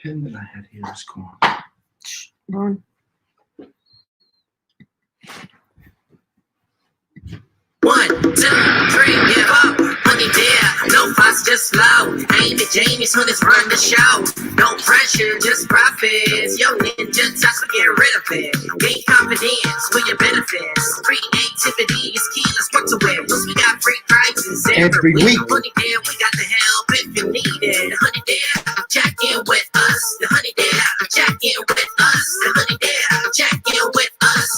pen that I had here is gone. Ron. 1, 2, 3, give up, honey dear, no fuss, just flow. Amy Jamie's when it's run the show. No pressure, just profits. Yo, ninja touch, get rid of it. Gain confidence for your benefits. Creativity is key, let's work to it. Plus we got free prizes every week. Honey dear, we got the help if you need it. Honey dear, check in with us. The honey dear, check in with us. The honey dear, check in with us.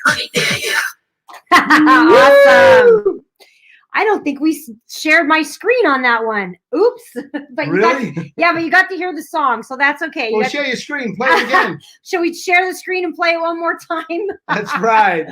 Honey dear, yeah. Awesome. I don't think we shared my screen on that one. Oops. But Really? But you got to hear the song, so that's okay. Well, share your screen. Play it again. Shall we share the screen and play it one more time? That's right.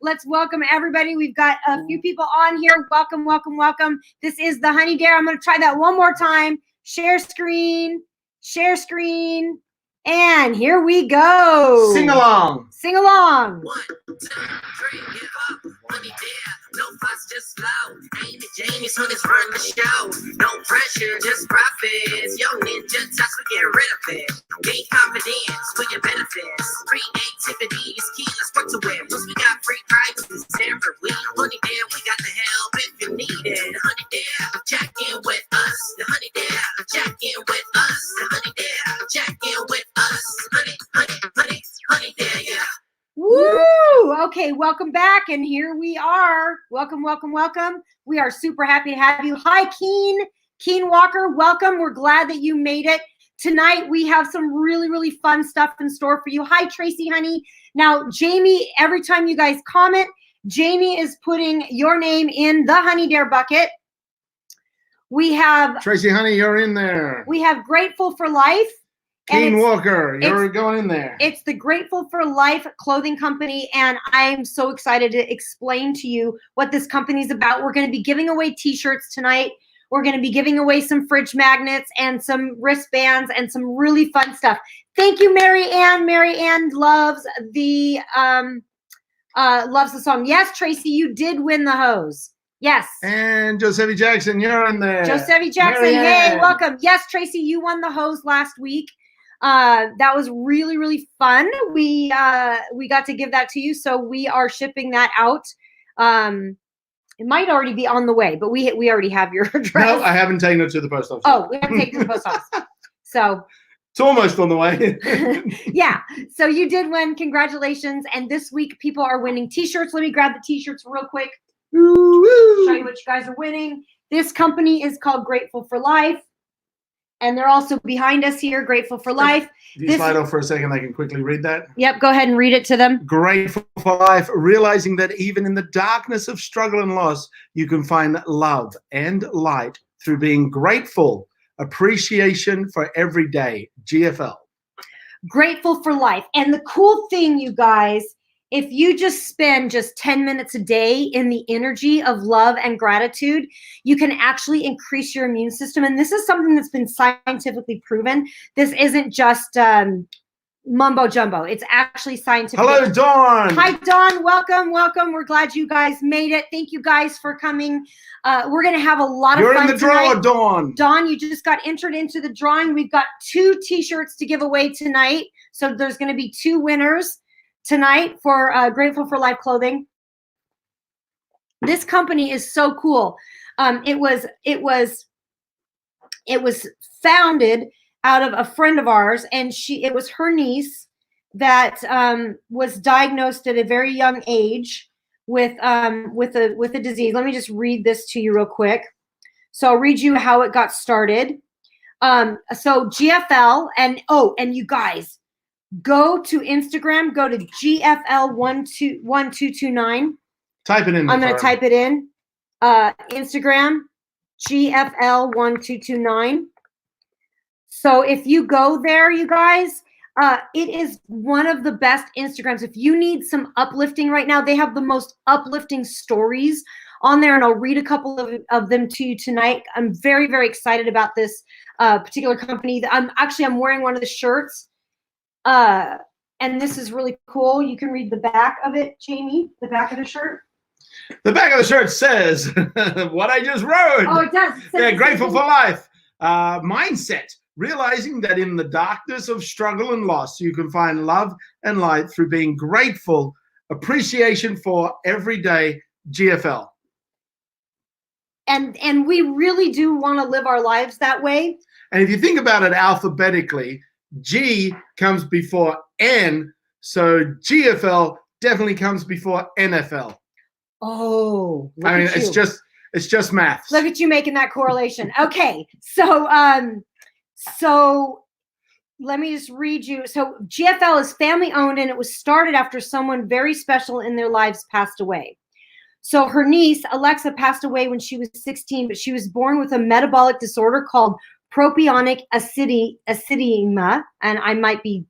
Let's welcome everybody. We've got a few people on here. Welcome, welcome, welcome. This is the Honey Dare. I'm going to try that one more time. Share screen. Share screen. And here we go. Sing along. Sing along. 1, 2, 3, give up, honey dear, no fuss, just flow. Amy Jamie's when it's run the show. No pressure, just profits. Yo, ninja touch, we get rid of it. Gain confidence for your benefits. Creativity is key, let's work to it. Plus we got free prizes every week. Honey dear, we got the help if you need it. Honey dear, check in with us. The honey dear, check in with us. The honey dear, check in with us. Honey dear, yeah. Woo! Okay, welcome back, and here we are. Welcome, welcome, welcome. We are super happy to have you. Hi, Keen Walker. Welcome. We're glad that you made it. Tonight, we have some really, really fun stuff in store for you. Hi, Tracy, honey. Now, Jamie, every time you guys comment, Jamie is putting your name in the Honey Dare bucket. We have Tracy, honey, you're in there. We have Grateful for Life. Keen Walker, you're going in there. It's the Grateful for Life clothing company, and I'm so excited to explain to you what this company is about. We're going to be giving away t-shirts tonight. We're going to be giving away some fridge magnets and some wristbands and some really fun stuff. Thank you, Mary Ann. Mary Ann loves the song. Yes, Tracy, you did win the hose. Yes. And Josephie Jackson, you're in there. Josephie Jackson, hey, welcome. Yes, Tracy, you won the hose last week. That was really, really fun. We got to give that to you, so we are shipping that out. It might already be on the way, but we already have your address. No, I haven't taken it to the post office. Oh, we haven't taken it to the post office. So it's almost on the way. Yeah. So you did win. Congratulations. And this week people are winning t-shirts. Let me grab the t-shirts real quick. Show you what you guys are winning. This company is called Grateful for Life. And they're also behind us here, Grateful for Life. If you slide off for a second, I can quickly read that. Yep, go ahead and read it to them. Grateful for life, realizing that even in the darkness of struggle and loss, you can find love and light through being grateful. Appreciation for every day. GFL. Grateful for Life. And the cool thing, you guys, if you just spend just 10 minutes a day in the energy of love and gratitude, you can actually increase your immune system. And this is something that's been scientifically proven. This isn't just mumbo jumbo. It's actually scientific. Hello, Dawn. Hi, Dawn. Welcome, welcome. We're glad you guys made it. Thank you guys for coming. We're going to have a lot of fun You're in the draw, tonight. Dawn. Dawn, you just got entered into the drawing. We've got 2 t-shirts to give away tonight. So there's going to be 2 winners tonight for Grateful for Life clothing. This company is so cool. It was founded out of a friend of ours, and it was her niece that was diagnosed at a very young age with a disease. Let me just read this to you real quick. So I'll read you how it got started. So GFL, and you guys, go to Instagram, go to GFL1229. Type it in. I'm going to type it in. Instagram, GFL1229. So if you go there, you guys, it is one of the best Instagrams. If you need some uplifting right now, they have the most uplifting stories on there, and I'll read a couple of them to you tonight. I'm very, very excited about this particular company. I'm wearing one of the shirts. And this is really cool. You can read the back of it, Jamie, the back of the shirt. The back of the shirt says what I just wrote. Oh, it does. Yeah, Grateful for Life. Mindset. realizing that in the darkness of struggle and loss, you can find love and light through being grateful, appreciation for every day, GFL. And we really do want to live our lives that way. And if you think about it alphabetically, G comes before N, so GFL definitely comes before NFL. Oh, I mean, it's just math. Look at you making that correlation. Okay, so let me just read you. So GFL is family owned, and it was started after someone very special in their lives passed away. So her niece, Alexa, passed away when she was 16, but she was born with a metabolic disorder called propionic acidemia, and I might be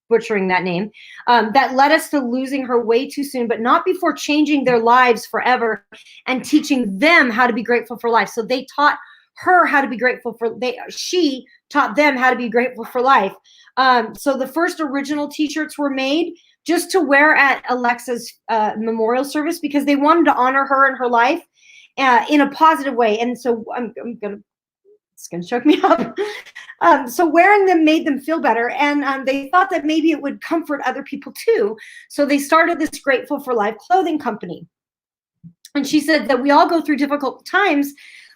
butchering that name, that led us to losing her way too soon, but not before changing their lives forever and teaching them how to be grateful for life. So they taught her how to be grateful for, she taught them how to be grateful for life. So the first original t-shirts were made just to wear at Alexa's memorial service because they wanted to honor her and her life in a positive way. And so it's gonna choke me up. So wearing them made them feel better, and they thought that maybe it would comfort other people too. So they started this Grateful for Life clothing company. And she said that we all go through difficult times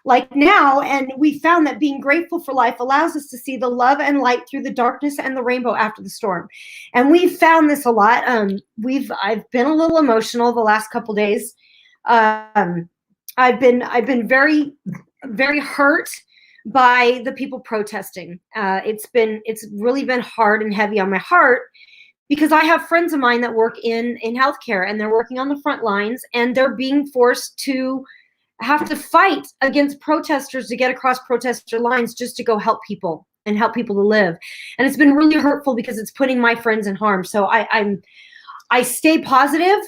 like now, and we found that being grateful for life allows us to see the love and light through the darkness and the rainbow after the storm. And we've found this a lot. I've been a little emotional the last couple days. I've been very, very hurt by the people protesting. It's really been hard and heavy on my heart because I have friends of mine that work in healthcare, and they're working on the front lines, and they're being forced to have to fight against protesters to get across protester lines just to go help people and help people to live. And it's been really hurtful because it's putting my friends in harm. So I stay positive,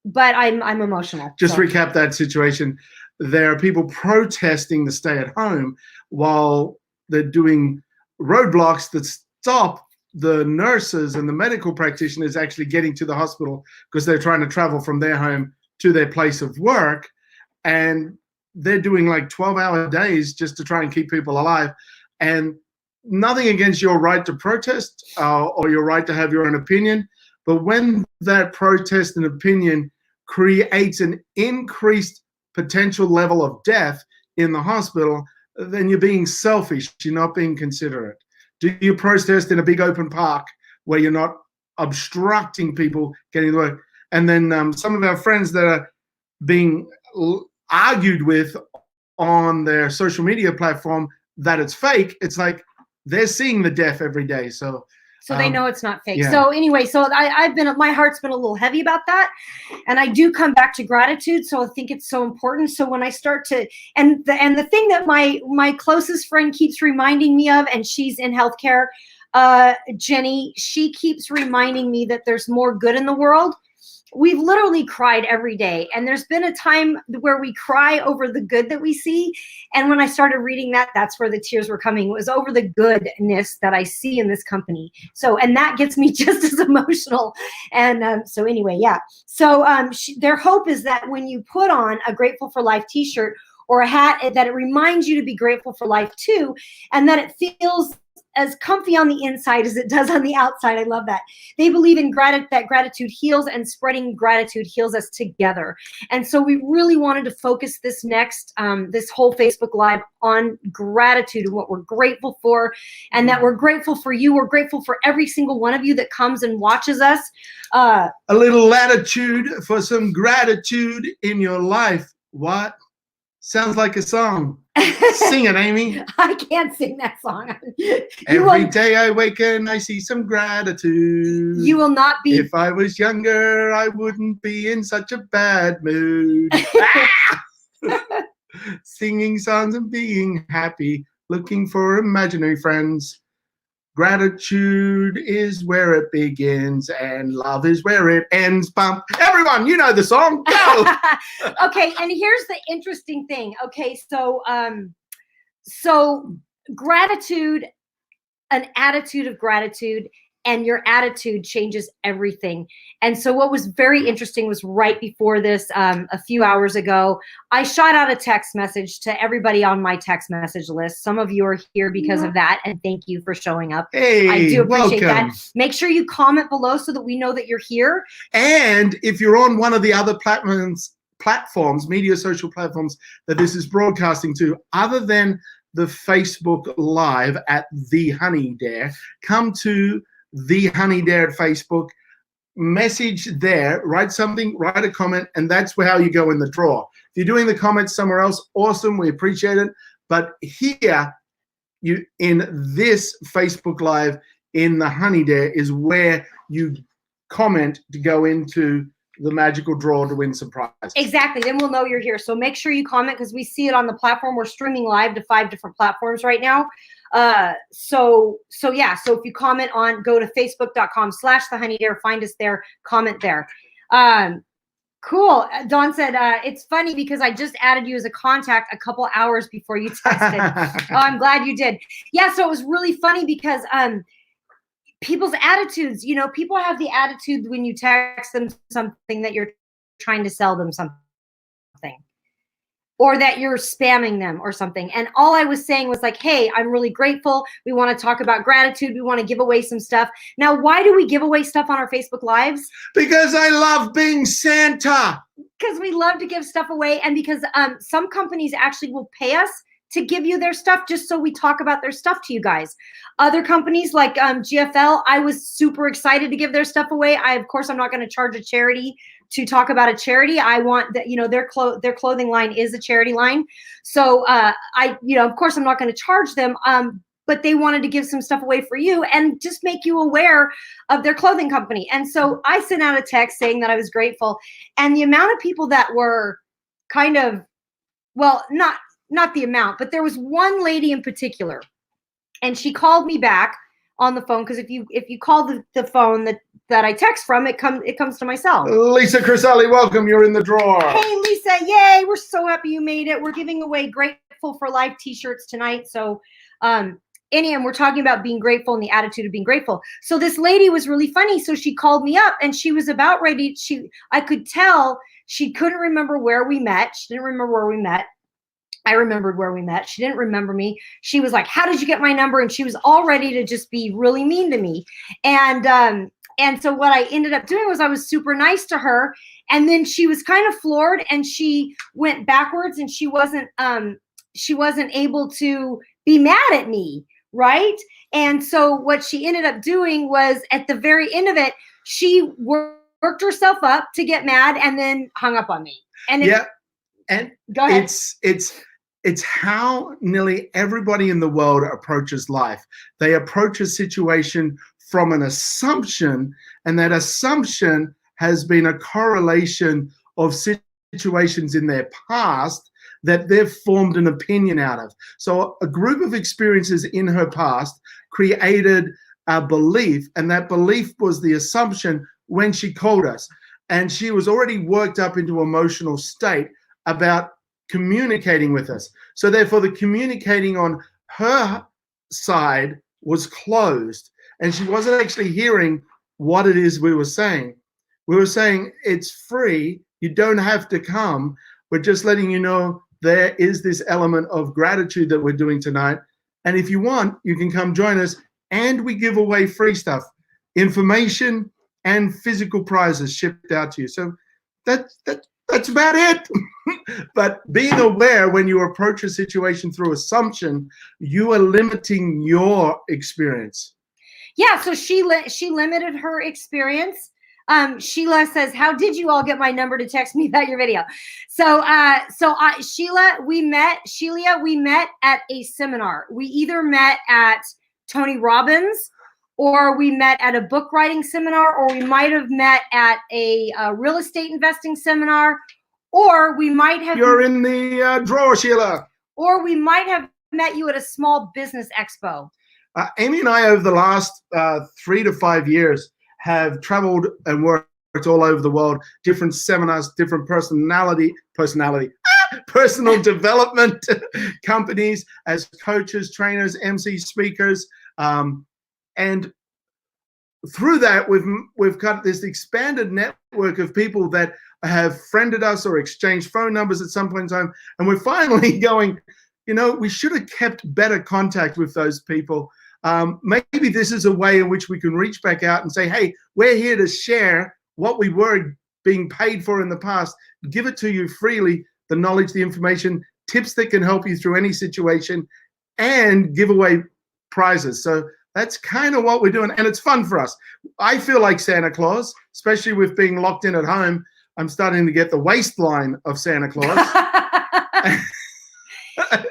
but I'm emotional. Just recap that situation. There are people protesting to stay at home while they're doing roadblocks that stop the nurses and the medical practitioners actually getting to the hospital because they're trying to travel from their home to their place of work. And they're doing like 12-hour days just to try and keep people alive. And nothing against your right to protest or your right to have your own opinion. But when that protest and opinion creates an increased potential level of death in the hospital, then you're being selfish. You're not being considerate. Do you protest in a big open park where you're not obstructing people getting to work? And then some of our friends that are being argued with on their social media platform that it's fake, it's like they're seeing the death every day. So they know it's not fake. Yeah. So anyway, so my heart's been a little heavy about that. And I do come back to gratitude. So I think it's so important. So when I start to, and the thing that my closest friend keeps reminding me of, and she's in healthcare, Jenny, she keeps reminding me that there's more good in the world. We've literally cried every day. And there's been a time where we cry over the good that we see. And when I started reading that, that's where the tears were coming. It was over the goodness that I see in this company. So, and that gets me just as emotional. And so anyway, yeah. So their hope is that when you put on a Grateful for Life t-shirt or a hat, that it reminds you to be grateful for life too. And that it feels as comfy on the inside as it does on the outside. I love that. They believe in that gratitude heals, and spreading gratitude heals us together. And so we really wanted to focus this this whole Facebook Live on gratitude and what we're grateful for, and that we're grateful for you. We're grateful for every single one of you that comes and watches us. A little latitude for some gratitude in your life. What? Sounds like a song. Sing it, Amy. I can't sing that song. Every day I wake and I see some gratitude. You will not be. If I was younger, I wouldn't be in such a bad mood. Singing songs and being happy, looking for imaginary friends. Gratitude is where it begins, and love is where it ends. Bump. Everyone, you know the song. Go. Okay, and here's the interesting thing. Okay, so gratitude, an attitude of gratitude, and your attitude changes everything. And so what was very interesting was right before this, a few hours ago, I shot out a text message to everybody on my text message list. Some of you are here because of that, and thank you for showing up. Hey, I do appreciate welcome. that. Make sure you comment below so that we know that you're here. And if you're on one of the other platforms, media social platforms that this is broadcasting to, other than the Facebook Live at The Honey Dare, come to The Honey Dare at Facebook, message there, write something, write a comment, and that's how you go in the draw. If you're doing the comments somewhere else, awesome, we appreciate it. But here, you in this Facebook Live in The Honey Dare is where you comment to go into the magical draw to win some prizes. Exactly. Then we'll know you're here. So make sure you comment because we see it on the platform. We're streaming live to 5 different platforms right now. So yeah. So if you comment on, go to facebook.com/thehoneydare, find us there, comment there. Cool. Dawn said, it's funny because I just added you as a contact a couple hours before you texted. Oh, I'm glad you did. Yeah. So it was really funny because, people's attitudes, you know, people have the attitude when you text them something that you're trying to sell them something or that you're spamming them or something. And all I was saying was like, hey, I'm really grateful. We want to talk about gratitude. We want to give away some stuff. Now, why do we give away stuff on our Facebook Lives? Because I love being Santa. Because we love to give stuff away. And because some companies actually will pay us to give you their stuff just so we talk about their stuff to you guys. Other companies like GFL, I was super excited to give their stuff away. Of course, I'm not going to charge a charity to talk about a charity. I want that, you know, their clothing line is a charity line. So of course, I'm not going to charge them. But they wanted to give some stuff away for you and just make you aware of their clothing company. And so I sent out a text saying that I was grateful. And the amount of people that were kind of, well, not the amount, but there was one lady in particular, and she called me back on the phone because if you call the phone that I text from, it comes to my cell. Lisa Crisali, welcome. You're in the drawer. Hey, Lisa, yay! We're so happy you made it. We're giving away Grateful for Life t-shirts tonight. So, and we're talking about being grateful and the attitude of being grateful. So this lady was really funny. So she called me up and she was about ready. I could tell she couldn't remember where we met. She didn't remember where we met. I remembered where we met. She didn't remember me. She was like, how did you get my number? And she was all ready to just be really mean to me. And so what I ended up doing was I was super nice to her. And then she was kind of floored and she went backwards and she wasn't able to be mad at me. Right. And so what she ended up doing was at the very end of it, she worked herself up to get mad and then hung up on me. And yeah. And go ahead. It's how nearly everybody in the world approaches life. They approach a situation from an assumption, and that assumption has been a correlation of situations in their past that they've formed an opinion out of. So a group of experiences in her past created a belief, and that belief was the assumption when she called us. And she was already worked up into an emotional state about communicating with us. So therefore the communicating on her side was closed and she wasn't actually hearing what it is we were saying. We were saying, it's free. You don't have to come. We're just letting you know there is this element of gratitude that we're doing tonight. And if you want, you can come join us, and we give away free stuff, information and physical prizes shipped out to you. So that's about it. But being aware when you approach a situation through assumption, you are limiting your experience. Yeah, so she limited her experience. Sheila says, how did you all get my number to text me about your video? So Sheila, we met at a seminar. We either met at Tony Robbins, or we met at a book writing seminar, or we might have met at a real estate investing seminar, or we might have— You're in the drawer, Sheila. Or we might have met you at a small business expo. Amy and I, over the last 3 to 5 years, have traveled and worked all over the world, different seminars, different personal development companies as coaches, trainers, MC speakers. And through that, we've got this expanded network of people that have friended us or exchanged phone numbers at some point in time, and we're finally going, you know, we should have kept better contact with those people. Maybe this is a way in which we can reach back out and say, hey, we're here to share what we were being paid for in the past, give it to you freely, the knowledge, the information, tips that can help you through any situation, and give away prizes. So that's kind of what we're doing, and it's fun for us. I feel like Santa Claus, especially with being locked in at home. I'm starting to get the waistline of Santa Claus.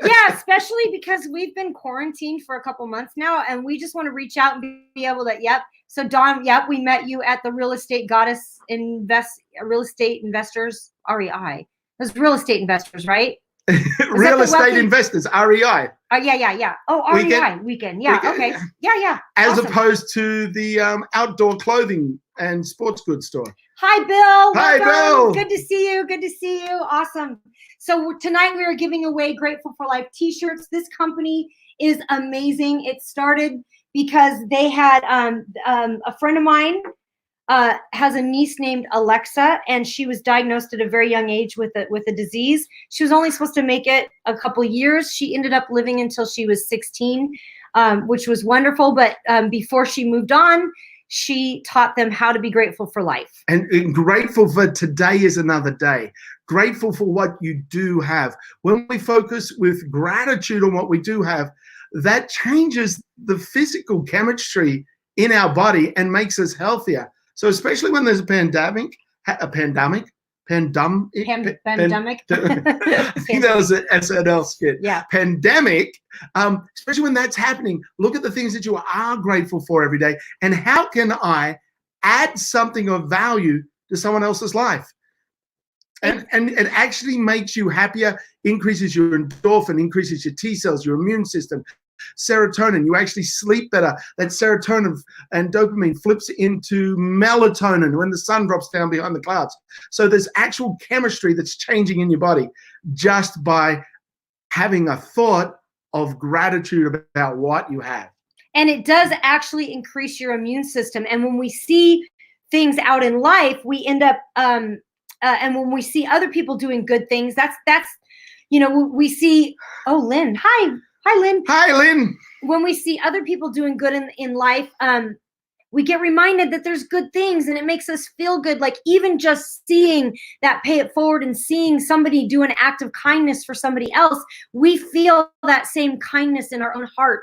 Yeah, especially because we've been quarantined for a couple months now, and we just want to reach out and be able to, yep. So Dawn, yep, we met you at the Real Estate Goddess Real Estate Investors, REI. It was Real Estate Investors, right? Real Estate Investors, REI. Yeah. Oh, REI weekend. Yeah, okay. Yeah. As awesome. opposed to the outdoor clothing and sports goods store. Hi, Bill. Hi, Welcome. Bill. Good to see you. Good to see you. Awesome. So tonight we are giving away Grateful for Life t-shirts. This company is amazing. It started because they had a friend of mine has a niece named Alexa, and she was diagnosed at a very young age with a disease. She was only supposed to make it a couple years. She ended up living until she was 16, which was wonderful. But before she moved on, she taught them how to be grateful for life. And grateful for today is another day. Grateful for what you do have. When we focus with gratitude on what we do have, that changes the physical chemistry in our body and makes us healthier. So especially when there's a pandemic. I think that was an SNL skit. Yeah. Pandemic, especially when that's happening, look at the things that you are grateful for every day, and how can I add something of value to someone else's life? And it actually makes you happier, increases your endorphin, increases your T cells, your immune system, serotonin. You actually sleep better. That serotonin and dopamine flips into melatonin when the sun drops down behind the clouds. So there's actual chemistry that's changing in your body just by having a thought of gratitude about what you have. And it does actually increase your immune system. And when we see things out in life, we end up and when we see other people doing good things, that's we see, oh, Lynn, hi Lynn. Hi, Lynn. When we see other people doing good in life, we get reminded that there's good things, and it makes us feel good. Like even just seeing that pay it forward and seeing somebody do an act of kindness for somebody else, we feel that same kindness in our own heart.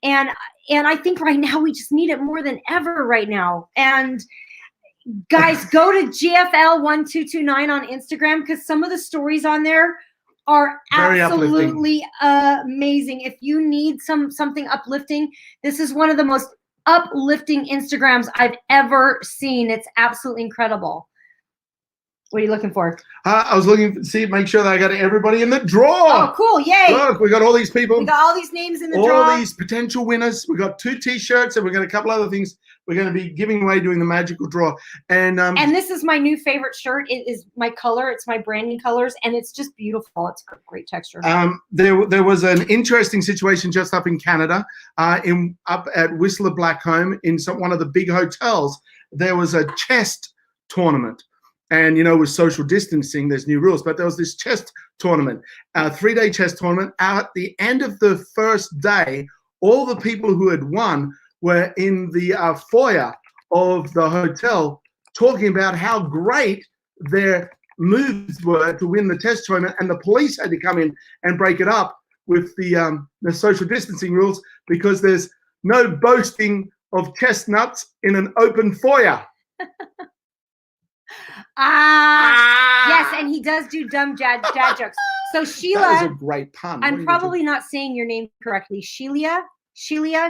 And I think right now we just need it more than ever right now. And guys, go to GFL1229 on Instagram, because some of the stories on there are very absolutely amazing. If you need something uplifting, this is one of the most uplifting Instagrams I've ever seen. It's absolutely incredible. What are you looking for? I was looking to make sure that I got everybody in the draw. Oh, cool. Yay. Look, we got all these people. We got all these names in the all draw. All these potential winners. We got 2 t-shirts, and we got a couple other things we're going to be giving away during the magical draw. And this is my new favorite shirt. It is my color. It's my branding colors, and it's just beautiful. It's a great texture. There was an interesting situation just up in Canada, up at Whistler Blackcomb in one of the big hotels. There was a chess tournament. And, with social distancing, there's new rules. But there was this chess tournament, a 3-day chess tournament. At the end of the first day, all the people who had won were in the foyer of the hotel talking about how great their moves were to win the chess tournament. And the police had to come in and break it up with the social distancing rules, because there's no boasting of chestnuts in an open foyer. Yes, and he does do dumb dad jokes. So Sheila, that was a great pun. I'm probably not saying your name correctly. Sheila,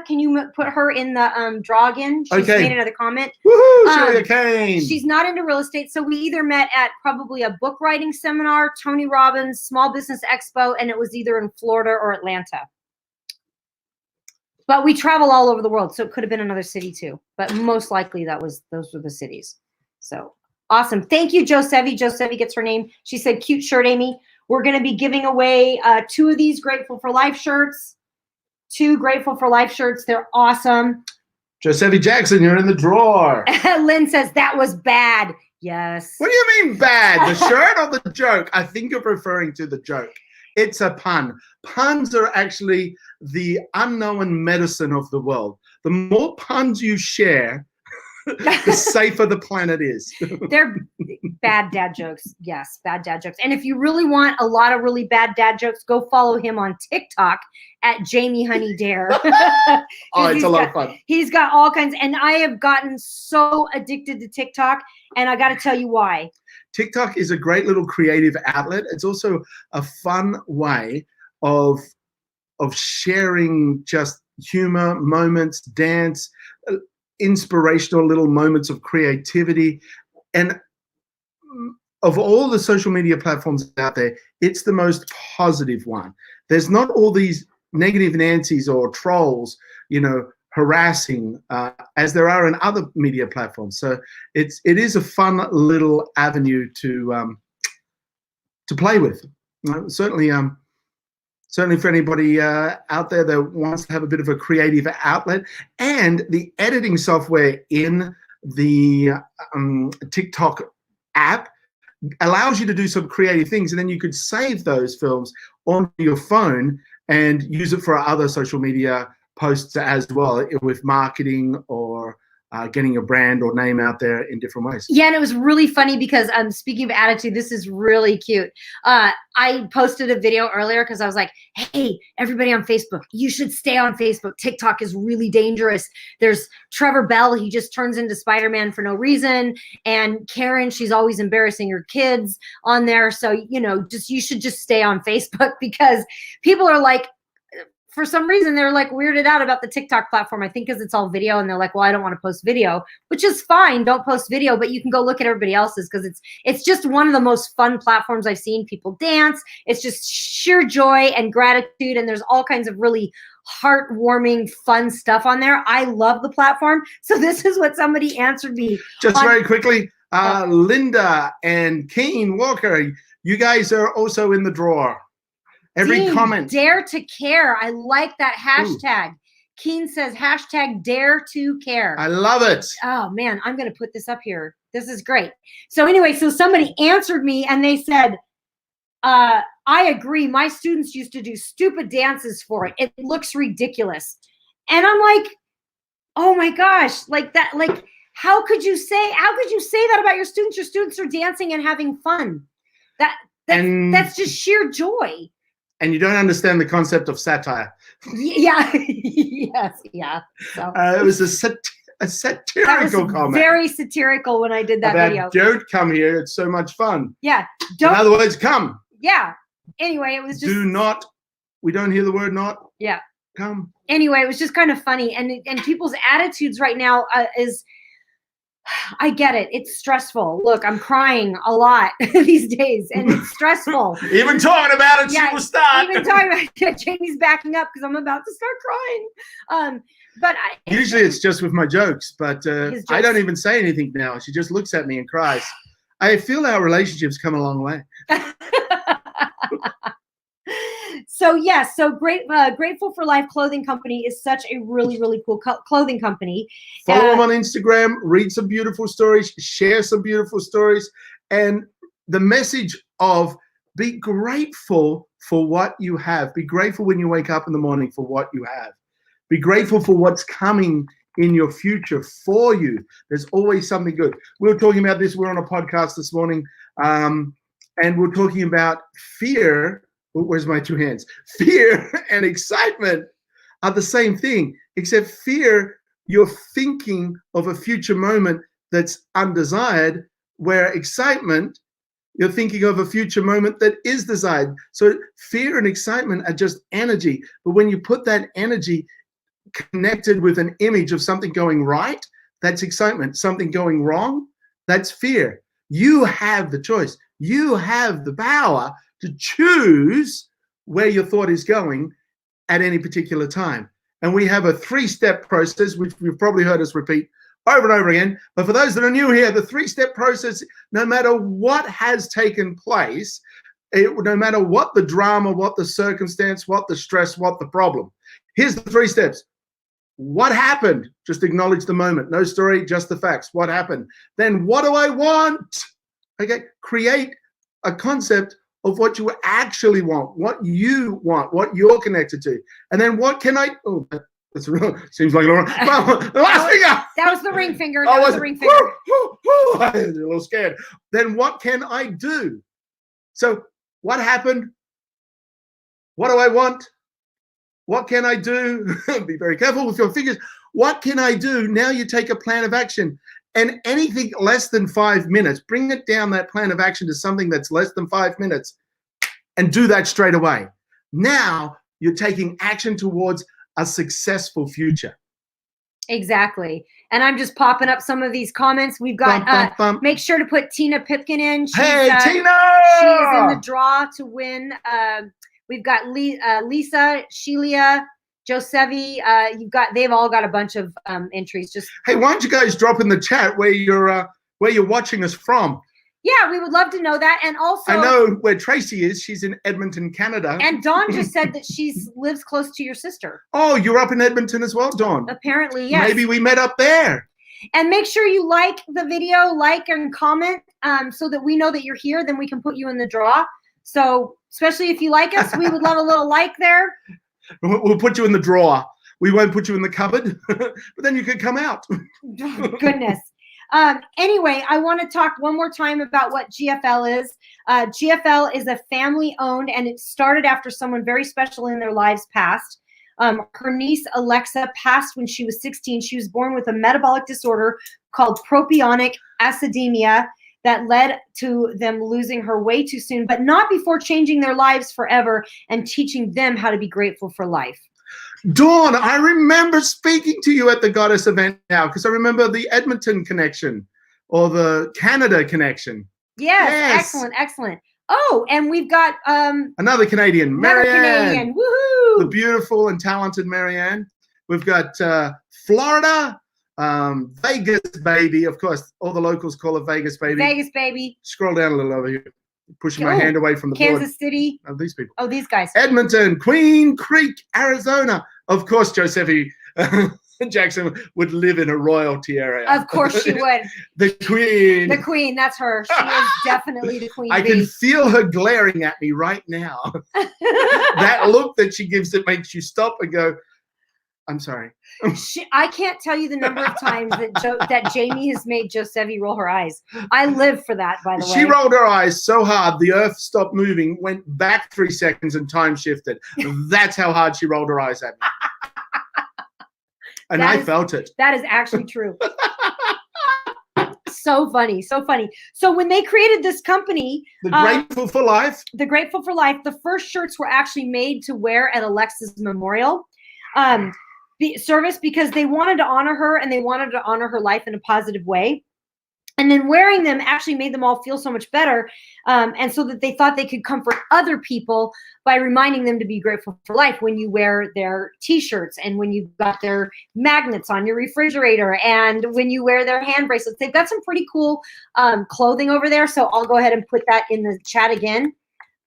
can you put her in the draw again? She's made another comment. Woohoo, Sheila Kane. She's not into real estate, so we either met at probably a book writing seminar, Tony Robbins, Small Business Expo, and it was either in Florida or Atlanta. But we travel all over the world, so it could have been another city too. But most likely those were the cities. So awesome. Thank you, Josevi. Josevi gets her name. She said, cute shirt, Amy. We're going to be giving away 2 of these Grateful for Life shirts. 2 Grateful for Life shirts. They're awesome. Josephie Jackson, you're in the drawer. Lynn says that was bad. Yes. What do you mean bad? The shirt or the joke? I think you're referring to the joke. It's a pun. Puns are actually the unknown medicine of the world. The more puns you share, the safer the planet is. They're bad dad jokes. Yes, bad dad jokes. And if you really want a lot of really bad dad jokes, go follow him on TikTok at Jamie Honey Dare. Oh, it's a lot of fun. He's got all kinds, and I have gotten so addicted to TikTok, and I got to tell you why. TikTok is a great little creative outlet. It's also a fun way of sharing just humor, moments, dance, inspirational little moments of creativity. And of all the social media platforms out there, it's the most positive one. There's not all these negative Nancy's or trolls, harassing as there are in other media platforms. So it is a fun little avenue to play with. Certainly for anybody out there that wants to have a bit of a creative outlet. And the editing software in the TikTok app allows you to do some creative things, and then you could save those films onto your phone and use it for other social media posts as well, with marketing or getting your brand or name out there in different ways. Yeah, and it was really funny because speaking of attitude, this is really cute. I posted a video earlier because I was like, hey, everybody on Facebook, you should stay on Facebook. TikTok is really dangerous. There's Trevor Bell, he just turns into Spider-Man for no reason. And Karen, she's always embarrassing her kids on there. So, you should just stay on Facebook, because people are like, for some reason, they're like weirded out about the TikTok platform. I think because it's all video, and they're like, well, I don't want to post video, which is fine. Don't post video, but you can go look at everybody else's, because it's just one of the most fun platforms I've seen. People dance. It's just sheer joy and gratitude, and there's all kinds of really heartwarming, fun stuff on there. I love the platform. So this is what somebody answered me. Just very quickly, Linda and Keen Walker, you guys are also in the drawer. Every Dean, comment. Dare to care. I like that hashtag. Ooh. Keen says hashtag dare to care. I love it. Oh man, I'm going to put this up here. This is great. So anyway, so somebody answered me and they said, I agree. My students used to do stupid dances for it. It looks ridiculous. And I'm like, oh my gosh, like that, like, how could you say that about your students? Your students are dancing and having fun. That's just sheer joy. And you don't understand the concept of satire. Yeah. Yes. Yeah. So it was a satirical comment. Very satirical when I did that video. Don't come here. It's so much fun. Yeah. In other words, come. Yeah. Anyway, it was just. Do not. We don't hear the word not. Yeah. Come. Anyway, it was just kind of funny, and people's attitudes right now is. I get it. It's stressful. Look, I'm crying a lot these days, and it's stressful. Even talking about it, yeah, she will start. Even talking about it, Jamie's backing up because I'm about to start crying. But usually it's just with my jokes, but I don't even say anything now. She just looks at me and cries. I feel our relationship's come a long way. So yes, so Grateful for Life Clothing Company is such a really, really cool clothing company. Follow them on Instagram, read some beautiful stories, share some beautiful stories, and the message of be grateful for what you have. Be grateful when you wake up in the morning for what you have. Be grateful for what's coming in your future for you. There's always something good. We were talking about this. We're on a podcast this morning, and we're talking about fear. Where's my two hands? Fear and excitement are the same thing, except fear, you're thinking of a future moment that's undesired, where excitement, you're thinking of a future moment that is desired. So fear and excitement are just energy. But when you put that energy connected with an image of something going right, that's excitement. Something going wrong, that's fear. You have the choice. You have the power to choose where your thought is going at any particular time. And we have a 3-step process, which you've probably heard us repeat over and over again. But for those that are new here, the 3-step process, no matter what has taken place, no matter what the drama, what the circumstance, what the stress, what the problem, here's the 3 steps. what happened? Just acknowledge the moment. No story, just the facts. What happened? Then what do I want? Okay, create a concept of what you actually want, what you're connected to. And then what can I, oh, that's real, seems like well, the last finger. That was the ring finger. That was the ring finger. I was a little scared. Then what can I do? So what happened? What do I want? What can I do? Be very careful with your fingers. What can I do? Now you take a plan of action. And anything less than 5 minutes, bring it down, that plan of action, to something that's less than 5 minutes, and do that straight away. Now you're taking action towards a successful future. Exactly. And I'm just popping up some of these comments. We've got, make sure to put Tina Pipkin in. Hey, Tina! She is in the draw to win. We've got Lisa, Shelia, Josevi. They've all got a bunch of entries. Just hey, why don't you guys drop in the chat where you're watching us from? Yeah, we would love to know that. And also, I know where Tracy is. She's in Edmonton, Canada. And Dawn just said that she lives close to your sister. Oh, you're up in Edmonton as well, Dawn? Apparently, yes. Maybe we met up there. And make sure you like the video, like and comment, so that we know that you're here. Then we can put you in the draw. So, especially if you like us, we would love a little like there. We'll put you in the drawer. We won't put you in the cupboard, but then you could come out. Goodness. Anyway, I want to talk one more time about what GFL is. GFL is a family-owned, and it started after someone very special in their lives passed. Her niece, Alexa, passed when she was 16. She was born with a metabolic disorder called propionic acidemia that led to them losing her way too soon, but not before changing their lives forever and teaching them how to be grateful for life. Dawn, I remember speaking to you at the Goddess event now, because I remember the Edmonton connection or the Canada connection. Yes. Excellent, excellent. Oh, and we've got another Canadian, Marianne. Woohoo! The beautiful and talented Marianne. We've got Florida, Vegas baby. Of course, all the locals call it Vegas baby. Vegas baby. Scroll down a little over here. Pushing my hand away from the Kansas board. City. Oh, these people. Oh, these guys. Edmonton, Queen Creek, Arizona. Of course, Josephie Jackson would live in a royalty area. Of course she would. The Queen. The Queen, that's her. She is definitely the Queen. I can feel her glaring at me right now. That look that she gives that makes you stop and go, I'm sorry. I can't tell you the number of times that Jamie has made Josevi roll her eyes. I live for that, by the way. She rolled her eyes so hard, the earth stopped moving, went back 3 seconds, and time shifted. That's how hard she rolled her eyes at me. And I felt it. That is actually true. So funny, so funny. So when they created this company, the Grateful for Life, the first shirts were actually made to wear at Alexa's memorial service, because they wanted to honor her, and they wanted to honor her life in a positive way. And then wearing them actually made them all feel so much better. And so that they thought they could comfort other people by reminding them to be grateful for life when you wear their t-shirts, and when you've got their magnets on your refrigerator, and when you wear their hand bracelets. They've got some pretty cool clothing over there. So I'll go ahead and put that in the chat again.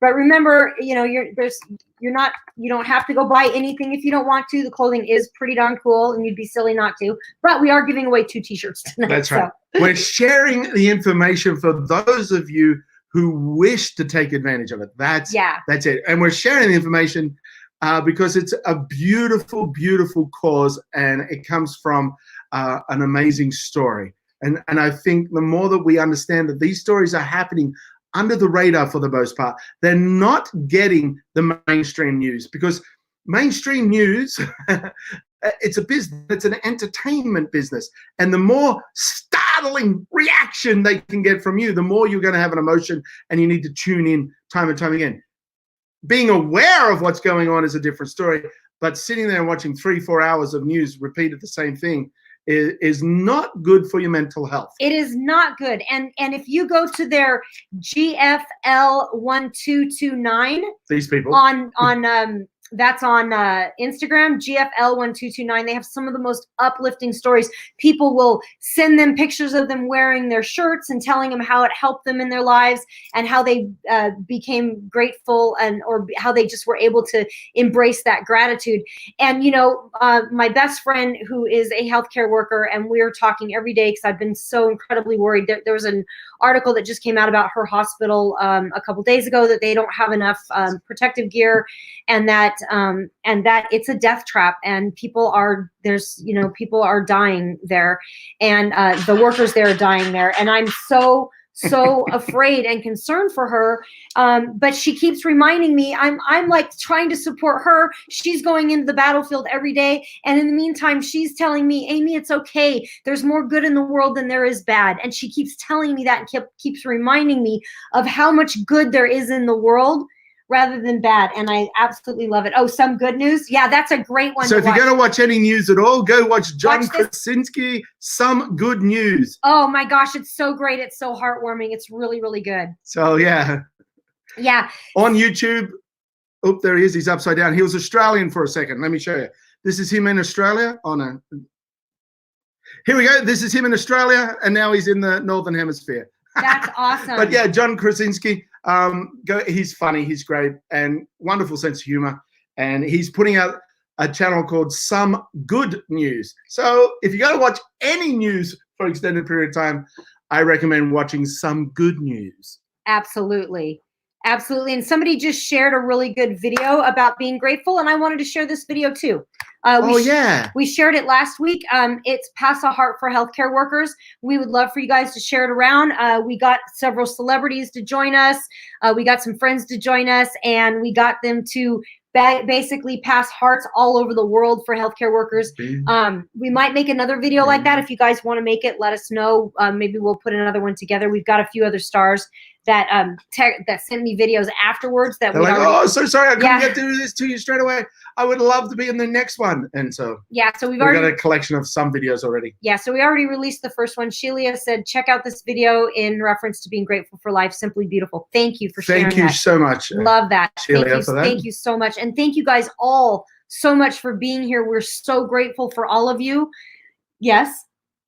But remember, you don't have to go buy anything if you don't want to. The clothing is pretty darn cool, and you'd be silly not to. But we are giving away 2 t-shirts tonight. That's right. We're sharing the information for those of you who wish to take advantage of it. That's it. And we're sharing the information because it's a beautiful, beautiful cause, and it comes from an amazing story. And I think the more that we understand that these stories are happening under the radar for the most part, they're not getting the mainstream news, because mainstream news, it's a business, it's an entertainment business. And the more startling reaction they can get from you, the more you're going to have an emotion, and you need to tune in time and time again. Being aware of what's going on is a different story, but sitting there and watching 3-4 hours of news repeated the same thing is not good for your mental health. It is not good. And if you go to their GFL 1229, these people on That's on Instagram, GFL1229. They have some of the most uplifting stories. People will send them pictures of them wearing their shirts and telling them how it helped them in their lives and how they became grateful or how they just were able to embrace that gratitude. And, you know, my best friend who is a healthcare worker, and we're talking every day because I've been so incredibly worried. There was an article that just came out about her hospital a couple days ago that they don't have enough protective gear, and that it's a death trap, and people are dying there, and the workers there are dying there, and I'm so afraid and concerned for her. But she keeps reminding me, I'm like trying to support her. She's going into the battlefield every day, and in the meantime, she's telling me, Amy, it's okay. There's more good in the world than there is bad. And she keeps telling me that and keeps reminding me of how much good there is in the world rather than bad. And I absolutely love it. Oh, some good news? Yeah, that's a great one. So if you're going to watch any news at all, go watch John Krasinski, Some Good News. Oh my gosh, it's so great. It's so heartwarming. It's really, really good. So yeah. Yeah. On YouTube. Oh, there he is. He's upside down. He was Australian for a second. Let me show you. This is him in Australia. Oh no. Here we go. This is him in Australia, and now he's in the Northern Hemisphere. That's awesome. But yeah, John Krasinski, he's funny, he's great, and wonderful sense of humor. And he's putting out a channel called Some Good News. So if you got to watch any news for an extended period of time, I recommend watching Some Good News. Absolutely. Absolutely. And somebody just shared a really good video about being grateful, and I wanted to share this video too. We shared it last week. It's Pass a Heart for Healthcare Workers. We would love for you guys to share it around. We got several celebrities to join us. We got some friends to join us, and we got them to basically pass hearts all over the world for healthcare workers. We might make another video like that. If you guys want to make it, let us know. Maybe we'll put another one together. We've got a few other stars that that sent me videos afterwards that they're like, oh, so sorry, I couldn't get to do this to you straight away. I would love to be in the next one. And so so we've got a collection of some videos already. Yeah, so we already released the first one. Shelia said, check out this video in reference to being grateful for life. Simply beautiful. Thank you for sharing that. Thank you so much. Love that. Shelia, thank you so much. And thank you guys all so much for being here. We're so grateful for all of you. Yes.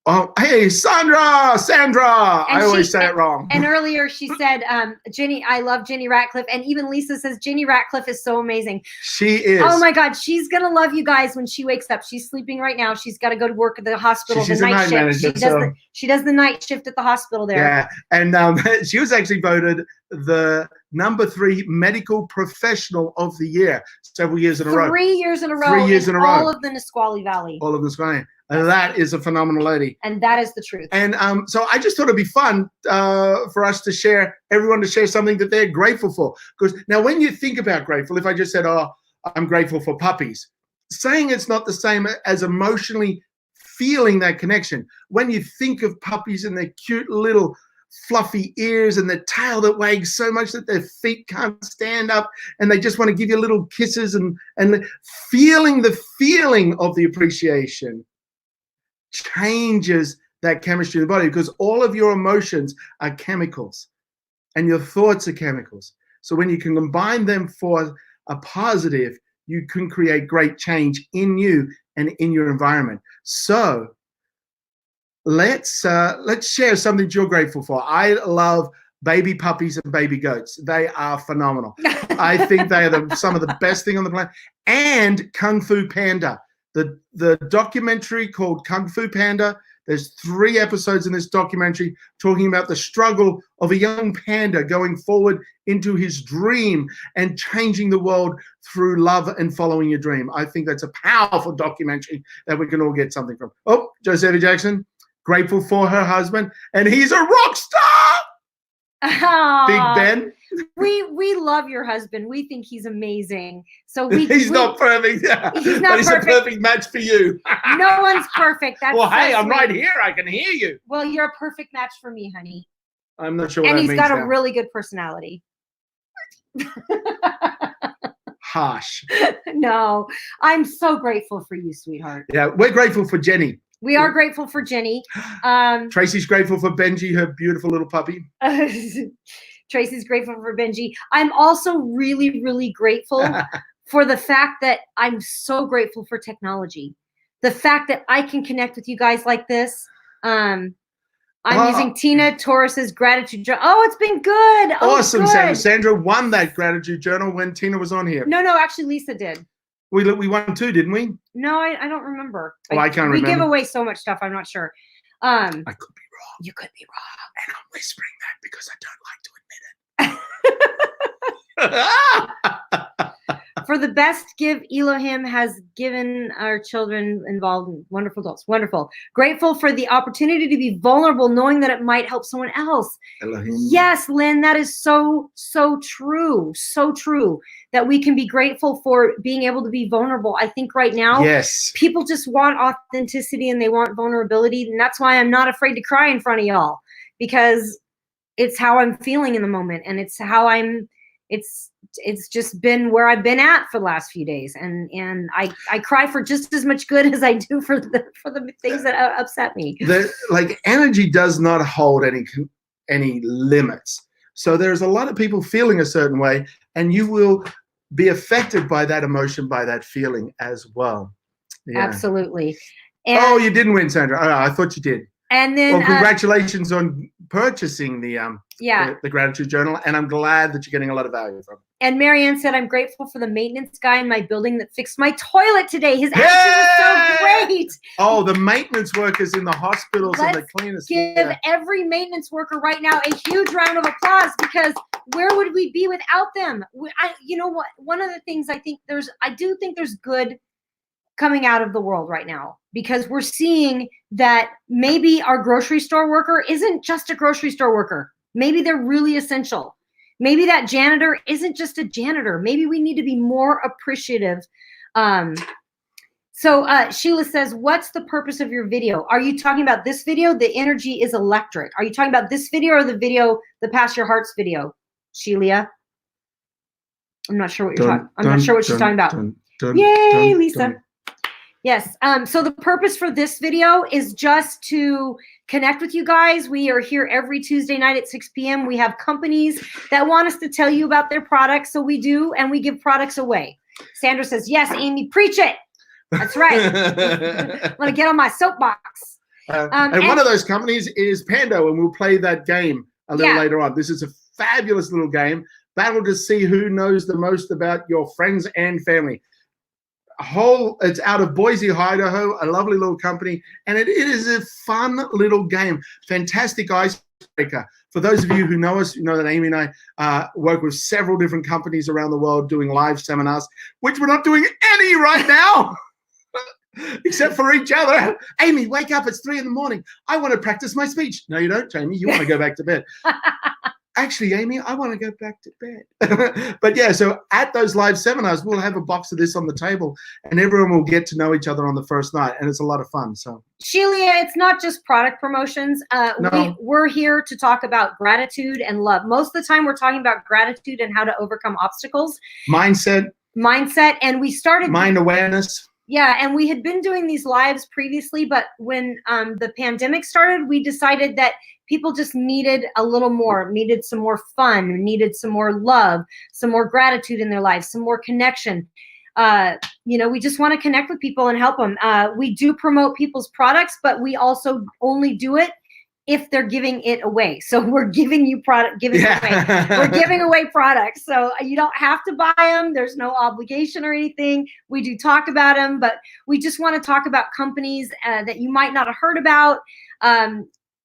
Oh, hey, Sandra. I always say it wrong. And earlier she said, Jenny, I love Jenny Ratcliffe. And even Lisa says, Jenny Ratcliffe is so amazing. She is. Oh my God. She's going to love you guys when she wakes up. She's sleeping right now. She's got to go to work at the hospital. She's a night manager. She does the night shift at the hospital there. Yeah. And she was actually voted the #3 medical professional of the year several years in a row. 3 years in a row. 3 years in a row. All of the Nisqually Valley. All of the Nisqually. And that is a phenomenal lady. And that is the truth. And so I just thought it'd be fun for us to share, everyone to share something that they're grateful for. Because now when you think about grateful, if I just said, oh, I'm grateful for puppies, saying it's not the same as emotionally feeling that connection. When you think of puppies and their cute little fluffy ears and their tail that wags so much that their feet can't stand up and they just want to give you little kisses and feeling the feeling of the appreciation changes that chemistry in the body, because all of your emotions are chemicals and your thoughts are chemicals. So when you can combine them for a positive, you can create great change in you and in your environment. So let's share something you're grateful for. I love baby puppies and baby goats. They are phenomenal. I think they are some of the best thing on the planet. And Kung Fu Panda. The documentary called Kung Fu Panda, there's 3 episodes in this documentary talking about the struggle of a young panda going forward into his dream and changing the world through love and following your dream. I think that's a powerful documentary that we can all get something from. Oh, Josephine Jackson, grateful for her husband, and he's a rock star. Big Ben. We love your husband. We think he's amazing. So he's not perfect. He's not perfect. A perfect match for you. No one's perfect. That's well, hey, so I'm right here. I can hear you. Well, you're a perfect match for me, honey. I'm not sure what and that he's means got now. a really good personality. Harsh. No, I'm so grateful for you, sweetheart. Yeah, we're grateful for Jenny. We are grateful for Jenny. Tracy's grateful for Benji, her beautiful little puppy. Tracy's grateful for Benji. I'm also really, really grateful for the fact that I'm so grateful for technology. The fact that I can connect with you guys like this. I'm using Tina Torres's gratitude journal. Oh, it's been good. Awesome, good. Sandra. Sandra won that gratitude journal when Tina was on here. No, actually Lisa did. We won too, didn't we? No, I don't remember. Oh, I can't remember. We give away so much stuff. I'm not sure. I could be wrong. You could be wrong. And I'm whispering that because I don't like to admit it. For the best give Elohim has given our children involved in wonderful adults. Wonderful. Grateful for the opportunity to be vulnerable, knowing that it might help someone else. Elohim. Yes, Lynn, that is so true. So true that we can be grateful for being able to be vulnerable. I think right now, yes, people just want authenticity and they want vulnerability. And that's why I'm not afraid to cry in front of y'all, because it's how I'm feeling in the moment. And it's how it's just been where I've been at for the last few days, and I cry for just as much good as I do for the things that upset me. Like energy does not hold any limits. So there's a lot of people feeling a certain way, and you will be affected by that emotion, by that feeling as well. Yeah. Absolutely. And you didn't win, Sandra. Oh, I thought you did. And then, well, congratulations on purchasing the gratitude journal, and I'm glad that you're getting a lot of value from it. And Marianne said, I'm grateful for the maintenance guy in my building that fixed my toilet today. His attitude was so great. Oh, the maintenance workers in the hospitals and the cleaners. Give every maintenance worker right now a huge round of applause, because where would we be without them? You know what? One of the things I do think there's good coming out of the world right now, because we're seeing that maybe our grocery store worker isn't just a grocery store worker. Maybe they're really essential. Maybe that janitor isn't just a janitor. Maybe we need to be more appreciative. So Sheila says, what's the purpose of your video? Are you talking about this video? The energy is electric. Are you talking about this video or the video, the Past Your Hearts video, Sheila? I'm not sure what you're talking. I'm not sure what she's talking about. Yay, Lisa. Yes. So the purpose for this video is just to connect with you guys. We are here every Tuesday night at 6 p.m. We have companies that want us to tell you about their products. So we do, and we give products away. Sandra says, yes, Amy, preach it. That's right. I'm going to get on my soapbox. And one of those companies is Pando, and we'll play that game a little later on. This is a fabulous little game. Battle to see who knows the most about your friends and family. It's out of Boise, Idaho, a lovely little company, and it is a fun little game. Fantastic icebreaker. For those of you who know us, you know that Amy and I work with several different companies around the world doing live seminars, which we're not doing any right now, except for each other. Amy, wake up, it's 3 a.m. I want to practice my speech. No, you don't, Jamie. You want to go back to bed. Actually, Amy, I want to go back to bed. But yeah, so at those live seminars, we'll have a box of this on the table, and everyone will get to know each other on the first night, and it's a lot of fun. So, Sheila, it's not just product promotions. No. We're here to talk about gratitude and love. Most of the time, we're talking about gratitude and how to overcome obstacles. Mindset, and we started mind awareness. Yeah, and we had been doing these lives previously, but when the pandemic started, we decided that people just needed a little more, needed some more fun, needed some more love, some more gratitude in their lives, some more connection. We just want to connect with people and help them. We do promote people's products, but we also only do it if they're giving it away. So we're giving you away. We're giving away products. So you don't have to buy them. There's no obligation or anything. We do talk about them, but we just want to talk about companies that you might not have heard about.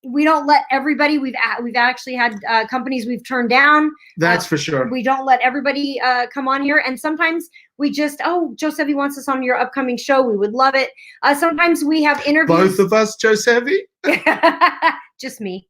We don't let everybody, we've actually had companies we've turned down. That's for sure. We don't let everybody come on here. And sometimes we just, Josevi wants us on your upcoming show. We would love it. Sometimes we have interviews. Both of us, Josevi? Just me.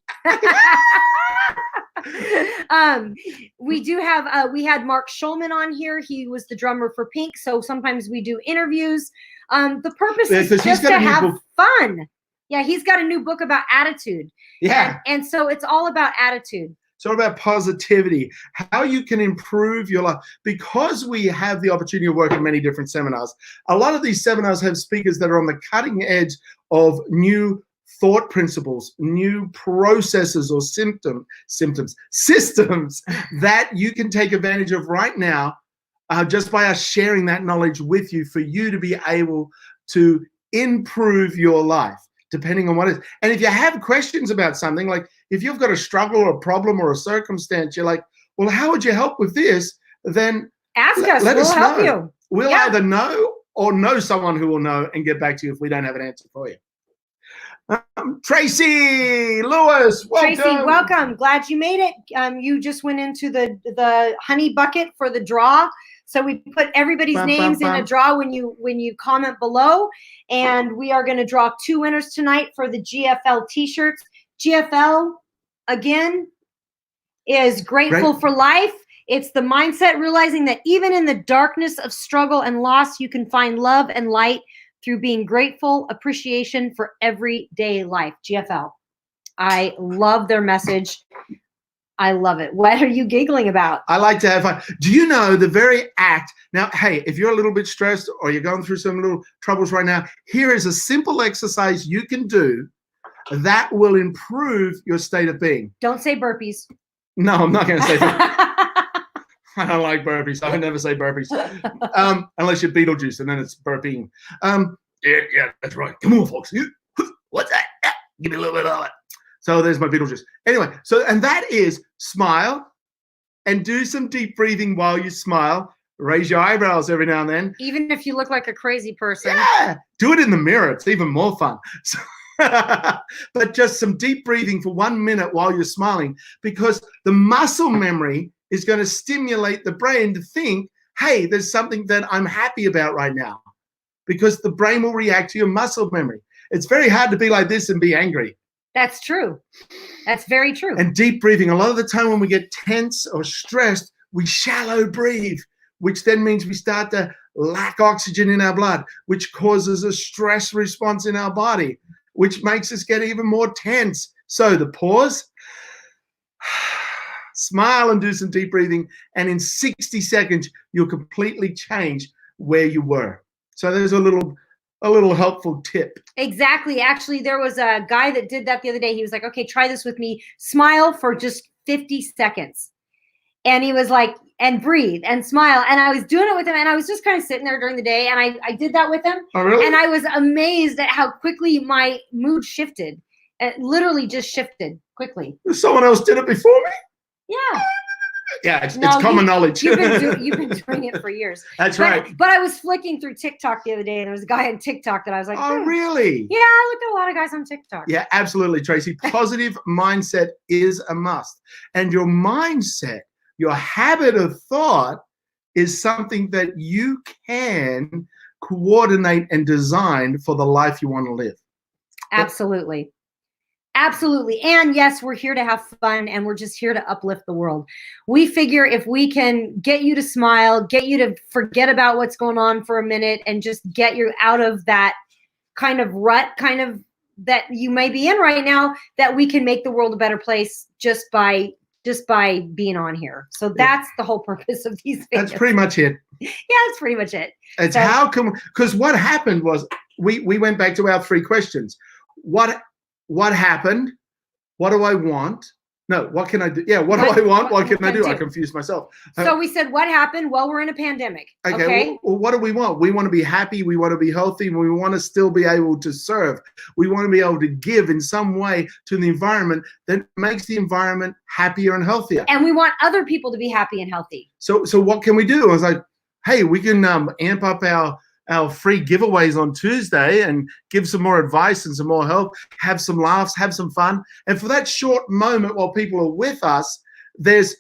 We do have, we had Mark Schulman on here. He was the drummer for Pink. So sometimes we do interviews. The purpose is just to have fun. Yeah, he's got a new book about attitude. Yeah. And so it's all about attitude. It's all about positivity, how you can improve your life. Because we have the opportunity to work in many different seminars, a lot of these seminars have speakers that are on the cutting edge of new thought principles, new processes or systems that you can take advantage of right now just by us sharing that knowledge with you for you to be able to improve your life, depending on what it is. And if you have questions about something, like if you've got a struggle or a problem or a circumstance, you're like, well, how would you help with this? Then ask us. Let we'll us help know. you. We'll Yeah. either know or know someone who will know and get back to you if we don't have an answer for you. Tracy Lewis, welcome. Tracy, welcome. Glad you made it. You just went into the honey bucket for the draw. So we put everybody's names in a draw when you comment below, and we are going to draw 2 winners tonight for the GFL t-shirts. GFL again is grateful for life. It's the mindset, realizing that even in the darkness of struggle and loss, you can find love and light through being grateful, appreciation for everyday life. GFL. I love their message. I love it. What are you giggling about? I like to have fun. Do you know the very act? Now, hey, if you're a little bit stressed or you're going through some little troubles right now, here is a simple exercise you can do that will improve your state of being. Don't say burpees. No, I'm not going to say that. I don't like burpees. I never say burpees. Unless you're Beetlejuice, and then it's burping. Yeah, that's right. Come on, folks. What's that? Give me a little bit of it. So there's my Beetlejuice. Anyway, and that is smile and do some deep breathing while you smile. Raise your eyebrows every now and then. Even if you look like a crazy person. Yeah, do it in the mirror. It's even more fun. So, but just some deep breathing for 1 minute while you're smiling, because the muscle memory is going to stimulate the brain to think, hey, there's something that I'm happy about right now, because the brain will react to your muscle memory. It's very hard to be like this and be angry. That's true. That's very true. And deep breathing. A lot of the time when we get tense or stressed, we shallow breathe, which then means we start to lack oxygen in our blood, which causes a stress response in our body, which makes us get even more tense. So the pause, smile and do some deep breathing, and in 60 seconds, you'll completely change where you were. So there's a little helpful tip. Exactly. Actually, there was a guy that did that the other day. He was like, okay, try this with me. Smile for just 50 seconds. And he was like, and breathe and smile. And I was doing it with him, and I was just kind of sitting there during the day, and I did that with him. Oh, really? And I was amazed at how quickly my mood shifted. It literally just shifted quickly. Someone else did it before me? Yeah. Yeah, it's common knowledge. You've been doing it for years. That's right. But I was flicking through TikTok the other day, and there was a guy on TikTok that I was like, oh, really? Yeah, I looked at a lot of guys on TikTok. Yeah, absolutely, Tracy. Positive mindset is a must. And your mindset, your habit of thought, is something that you can coordinate and design for the life you want to live. Absolutely. Absolutely. And yes, we're here to have fun, and we're just here to uplift the world. We figure if we can get you to smile, get you to forget about what's going on for a minute, and just get you out of that kind of rut, that you may be in right now, that we can make the world a better place just by being on here. So that's the whole purpose of these videos. That's pretty much it. Yeah, that's pretty much it. It's how come, because what happened was we went back to our 3 questions. What happened? What do I want? No, what can I do? Yeah, what do I want? What can I do? I confused myself. So we said, what happened? Well, we're in a pandemic. Okay. Well, what do we want? We want to be happy. We want to be healthy. We want to still be able to serve. We want to be able to give in some way to the environment that makes the environment happier and healthier. And we want other people to be happy and healthy. So what can we do? I was like, hey, we can amp up our free giveaways on Tuesday and give some more advice and some more help, have some laughs, have some fun. And for that short moment while people are with us, there's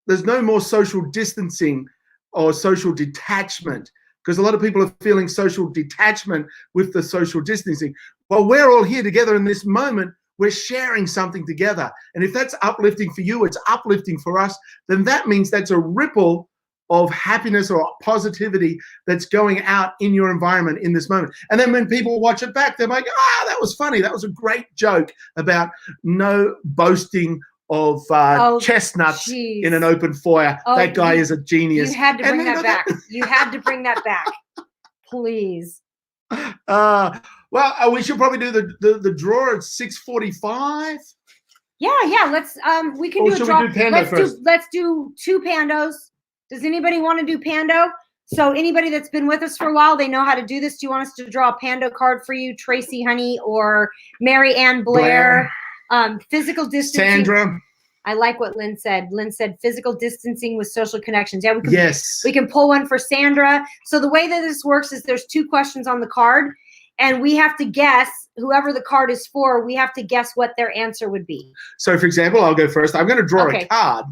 no more social distancing or social detachment, because a lot of people are feeling social detachment with the social distancing. Well, we're all here together in this moment. We're sharing something together. And if that's uplifting for you, it's uplifting for us, then that means that's a ripple of happiness or positivity that's going out in your environment in this moment. And then when people watch it back, they're like, that was funny. That was a great joke about no boasting of chestnuts in an open foyer. That guy is a genius. You had to bring that back. You had to bring that back. Please. Well, we should probably do the draw at 6:45. Yeah. Let's we can do a draw. Let's do 2 pandos. Does anybody want to do Pando? So anybody that's been with us for a while, they know how to do this. Do you want us to draw a Pando card for you, Tracy, honey, or Mary Ann Blair? Physical distancing. Sandra. I like what Lynn said. Lynn said physical distancing with social connections. Yeah, Yes. We can pull one for Sandra. So the way that this works is there's 2 questions on the card, and we have to guess, whoever the card is for, we have to guess what their answer would be. So, for example, I'll go first. I'm going to draw a card.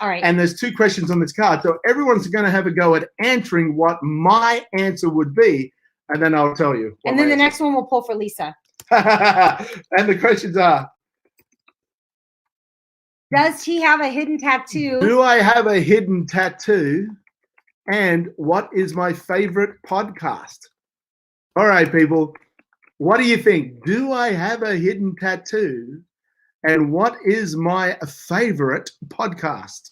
All right. And there's 2 questions on this card. So everyone's going to have a go at answering what my answer would be, and then I'll tell you. And then the next one we'll pull for Lisa. And the questions are, does he have a hidden tattoo? do I have a hidden tattoo? And what is my favorite podcast? All right, people. What do you think? Do I have a hidden tattoo? And what is my favorite podcast?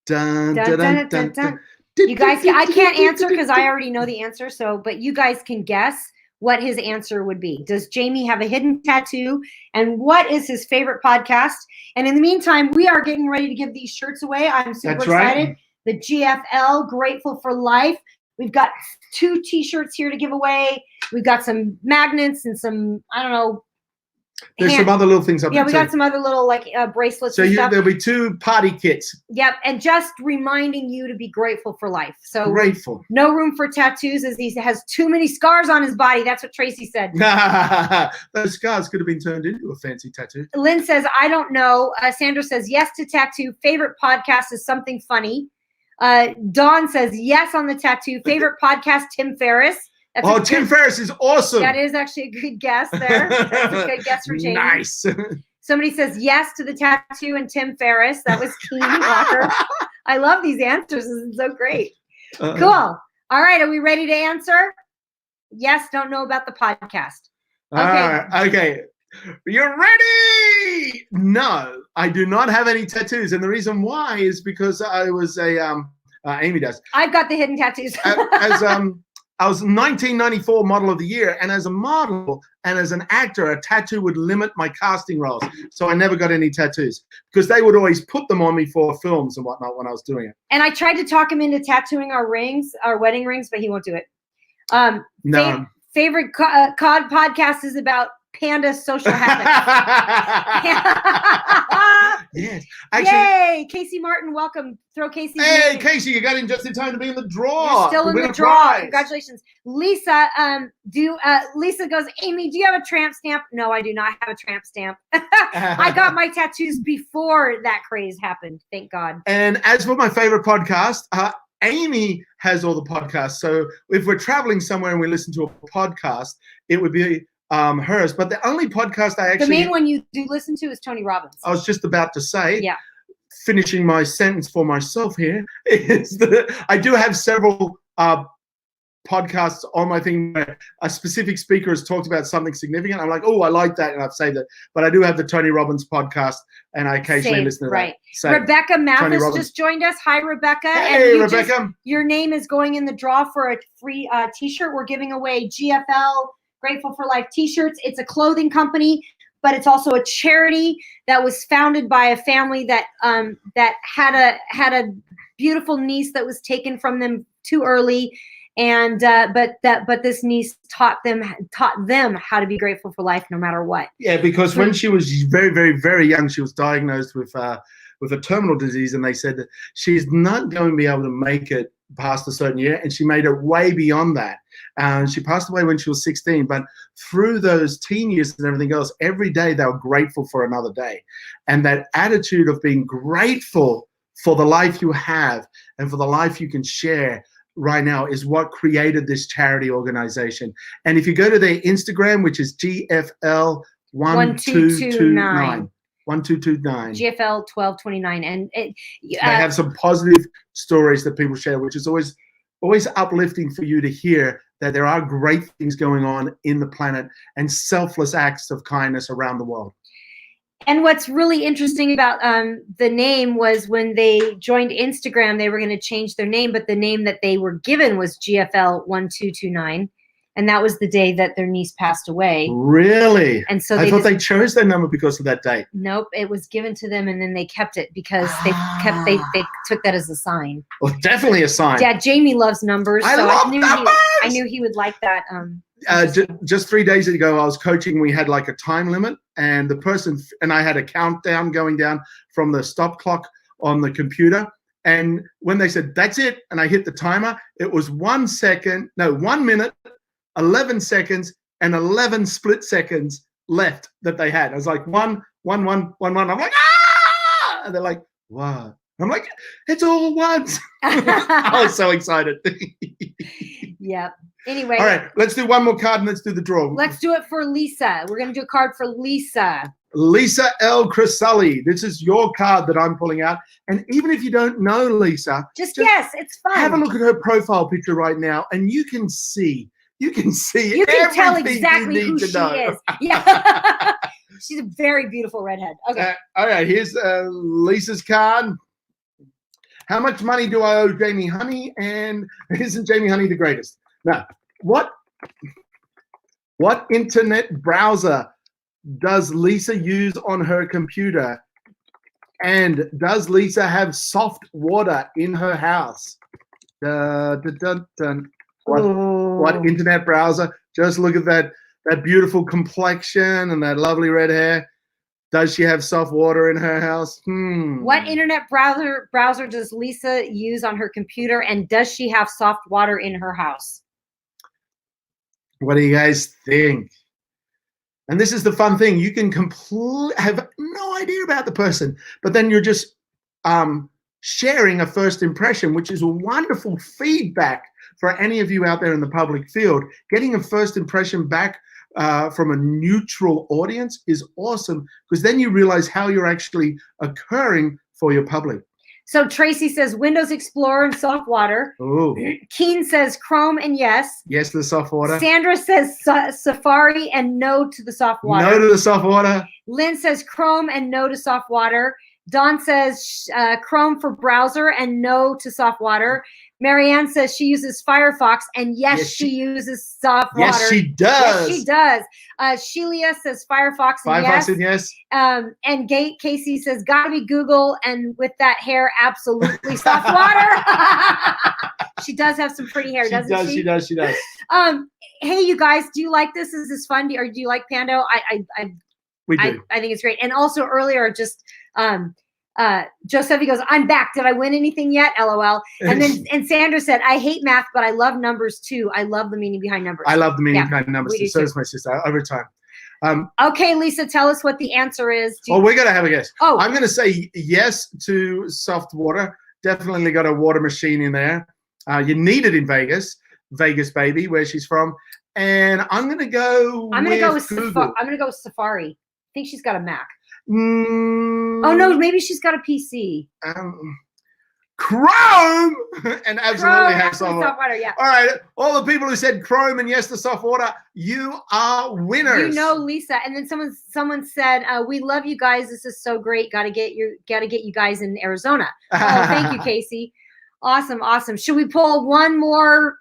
Dun, dun, dun, dun, dun. You guys, I can't answer because I already know the answer. So, but you guys can guess what his answer would be. Does Jamie have a hidden tattoo? And what is his favorite podcast? And in the meantime, we are getting ready to give these shirts away. I'm super excited. Right. The GFL, Grateful for Life. We've got 2 T-shirts here to give away. We've got some magnets and some, I don't know. There's some other little things up there. Yeah, we got some other little bracelets. So and stuff. there'll be 2 party kits. Yep, and just reminding you to be grateful for life. So Grateful. No room for tattoos, as he has too many scars on his body. That's what Tracy said. Those scars could have been turned into a fancy tattoo. Lynn says, I don't know. Sandra says, yes to tattoo. Favorite podcast is something funny. Dawn says, yes on the tattoo. Favorite podcast, Tim Ferriss. That's Tim Ferriss is awesome. That is actually a good guess there. That's a good guess for Jamie. Nice. Somebody says yes to the tattoo and Tim Ferriss. That was Keen Walker. I love these answers. This is so great. Cool. All right. Are we ready to answer? Yes. Don't know about the podcast. Okay. Okay. You're ready? No, I do not have any tattoos. And the reason why is because I was Amy does. I've got the hidden tattoos. I was 1994 Model of the Year, and as a model and as an actor, a tattoo would limit my casting roles. So I never got any tattoos because they would always put them on me for films and whatnot when I was doing it. And I tried to talk him into tattooing our rings, our wedding rings, but he won't do it. No. Favorite COD podcast is about panda social habits. Yes. Actually, yay! Casey Martin, welcome. Throw Casey. Hey, Casey, you got in just in time to be in the draw. You're still in the draw. Congratulations, Lisa. Lisa goes, Amy, do you have a tramp stamp? No, I do not have a tramp stamp. I got my tattoos before that craze happened. Thank God. And as for my favorite podcast, Amy has all the podcasts. So if we're traveling somewhere and we listen to a podcast, it would be hers. But the only podcast I actually... The main one you do listen to is Tony Robbins. I was just about to say, yeah. Finishing my sentence for myself here, is that I do have several podcasts on my thing where a specific speaker has talked about something significant. I'm like, oh, I like that, and I've saved it. But I do have the Tony Robbins podcast, and I occasionally listen to right. that. Same. Rebecca Mathis just joined us. Hi, Rebecca. Hey, and Rebecca. Your name is going in the draw for a free T-shirt. We're giving away GFL Grateful for Life T-shirts. It's a clothing company, but it's also a charity that was founded by a family that that had a beautiful niece that was taken from them too early, and but this niece taught them how to be grateful for life no matter what. Yeah, because when she was very, very, very young, she was diagnosed with a terminal disease, and they said that she's not going to be able to make it past a certain year, and she made it way beyond that. She passed away when she was 16, but through those teen years and everything else, every day they were grateful for another day. And that attitude of being grateful for the life you have and for the life you can share right now is what created this charity organization. And if you go to their Instagram, which is GFL 1229. 1229. GFL 1229, and they have some positive stories that people share, which is always uplifting for you to hear that there are great things going on in the planet and selfless acts of kindness around the world. And what's really interesting about the name was when they joined Instagram, they were going to change their name, but the name that they were given was GFL 1229. And that was the day that their niece passed away. Really? And so I thought they chose their number because of that date. Nope, it was given to them, and then they kept it because they took that as a sign. Well, definitely a sign. Yeah, Jamie loves numbers, I so love I knew he would like that. Just 3 days ago, I was coaching. We had like a time limit, and the person and I had a countdown going down from the stop clock on the computer. And when they said that's it, and I hit the timer, it was 1 minute, 11 seconds, and 11 split seconds left that they had. I was like 1, 1, 1, 1, 1. I'm like, ah! And they're like, wow. I'm like, it's all once. I was so excited. Yep. Anyway. All right, let's do one more card and let's do the draw. Let's do it for Lisa. We're going to do a card for Lisa. Lisa L. Criselli. This is your card that I'm pulling out. And even if you don't know Lisa, just guess. It's fun. Have a look at her profile picture right now, and you can see. You can tell exactly who she is. Yeah. She's a very beautiful redhead. Okay. All right, here's Lisa's card. How much money do I owe Jamie Honey? And isn't Jamie Honey the greatest? Now, what internet browser does Lisa use on her computer? And does Lisa have soft water in her house? What internet browser? Just look at that beautiful complexion and that lovely red hair. Does she have soft water in her house? What internet browser does Lisa use on her computer, and does she have soft water in her house? What do you guys think? And this is the fun thing. You can have no idea about the person, but then you're just sharing a first impression, which is a wonderful feedback for any of you out there in the public field. Getting a first impression back from a neutral audience is awesome, because then you realize how you're actually occurring for your public. So Tracy says Windows Explorer and soft water. Oh. Keen says Chrome and yes. Yes to the soft water. Sandra says Safari and no to the soft water. No to the soft water. Lynn says Chrome and no to soft water. Dawn says Chrome for browser and no to soft water. Marianne says she uses Firefox, and yes, she uses soft water. Yes, she does. Yes, she does. Shelia says Firefox and yes. And Casey says, gotta be Google, and with that hair, absolutely soft water. She does have some pretty hair, doesn't she? She does. Hey, you guys, do you like this? Is this fun? Or do you like Pando? We do. I think it's great. And also earlier, just Joseph, he goes, I'm back. Did I win anything yet? LOL. And then Sandra said, I hate math, but I love numbers too. I love the meaning behind numbers. I love the meaning behind numbers too. So does my sister over time. Okay, Lisa, tell us what the answer is. We're going to have a guess. Oh. I'm going to say yes to soft water. Definitely got a water machine in there. You need it in Vegas, baby, where she's from. And I'm going to go with Safari. I think she's got a Mac. Oh no, maybe she's got a PC. Chrome and absolutely have soft water. Yeah. All right, all the people who said Chrome and yes to soft water, you are winners. You know, Lisa. And then someone said, "We love you guys. This is so great. Got to get you guys in Arizona." Oh, thank you, Casey. Awesome. Should we pull one more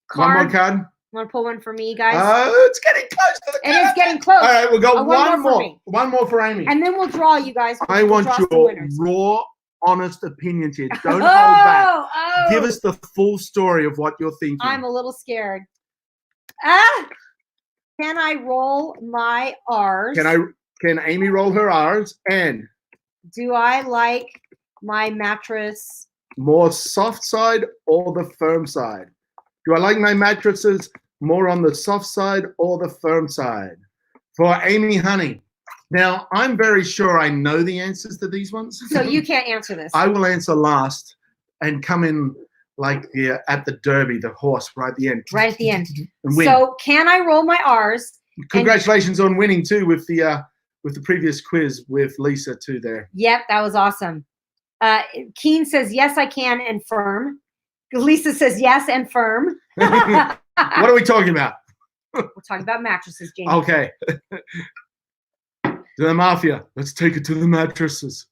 card? One more card. Want to pull one for me, guys? It's getting close to the card. It is getting close. All right, we'll go one more. For one more for Amy. And then we'll draw you guys. I want your raw, honest opinions here. Don't hold back. Give us the full story of what you're thinking. I'm a little scared. Can I roll my R's? Can Amy roll her R's? And do I like my mattress more soft side or the firm side? Do I like my mattresses more on the soft side or the firm side? For Amy Honey. Now, I'm very sure I know the answers to these ones. So you can't answer this. I will answer last and come in like at the Derby, the horse right at the end. Right at the end. And win. So can I roll my R's? Congratulations on winning too with the previous quiz with Lisa too there. Yep, that was awesome. Keen says, yes, I can, and firm. Lisa says yes and firm. What are we talking about? We're talking about mattresses, Jamie. Okay. The mafia. Let's take it to the mattresses.